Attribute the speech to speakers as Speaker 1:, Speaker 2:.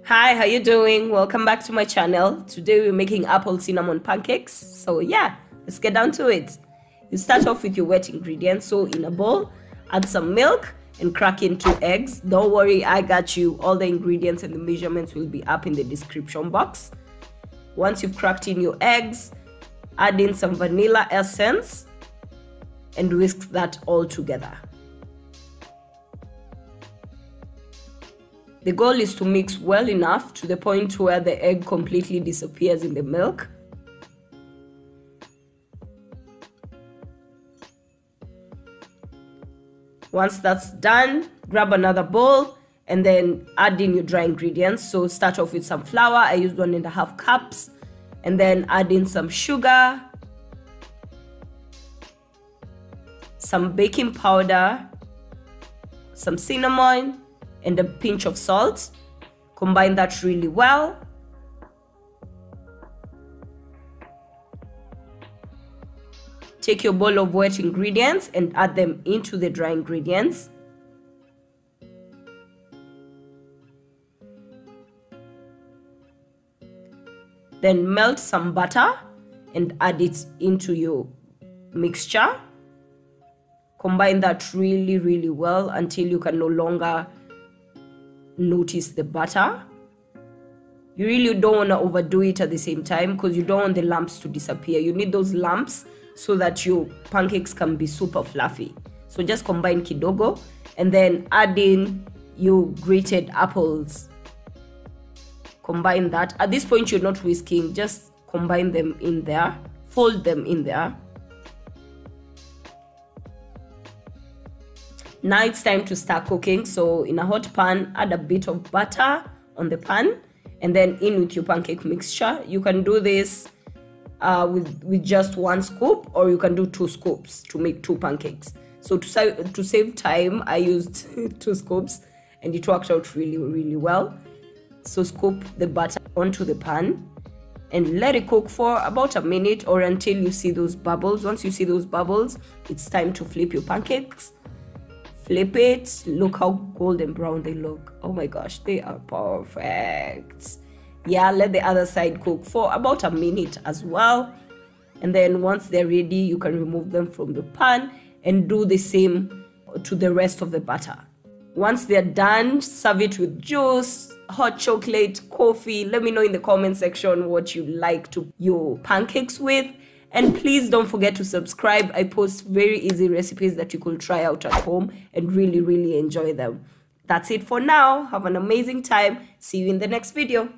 Speaker 1: Hi, how you doing? Welcome back to my channel. Today we're making apple cinnamon pancakes. So yeah, let's get down to it. You start off with your wet ingredients. So in a bowl, add some milk and crack in 2 eggs. Don't worry, I got you. All the ingredients and the measurements will be up in the description box. Once you've cracked in your eggs, add in some vanilla essence and whisk that all together. The goal is to mix well enough to the point where the egg completely disappears in the milk. Once that's done, grab another bowl and then add in your dry ingredients. So start off with some flour. I used 1.5 cups, and then add in some sugar, some baking powder, some cinnamon, and a pinch of salt. Combine that really well. Take your bowl of wet ingredients and add them into the dry ingredients. Then melt some butter and add it into your mixture. Combine that really well until you can no longer notice the butter. You really don't want to overdo it at the same time because you don't want the lumps to disappear. You need those lumps so that your pancakes can be super fluffy. So just combine kidogo and then add in your grated apples. Combine that. At this point you're not whisking, just combine them in there, fold them in there. Now it's time to start cooking. So in a hot pan, add a bit of butter on the pan and then in with your pancake mixture. You can do this with just 1 scoop, or you can do 2 scoops to make 2 pancakes. So to save time, I used 2 scoops and it worked out really well. So scoop the butter onto the pan and let it cook for about a minute or until you see those bubbles. Once you see those bubbles, it's time to flip your pancakes. Flip it. Look how golden brown they look. Oh my gosh, they are perfect. Yeah, let the other side cook for about a minute as well. And then once they're ready, you can remove them from the pan and do the same to the rest of the batter. Once they're done, serve it with juice, hot chocolate, coffee. Let me know in the comment section what you like to your pancakes with. And please don't forget to subscribe. I post very easy recipes that you could try out at home and really enjoy them. That's it for now. Have an amazing time. See you in the next video.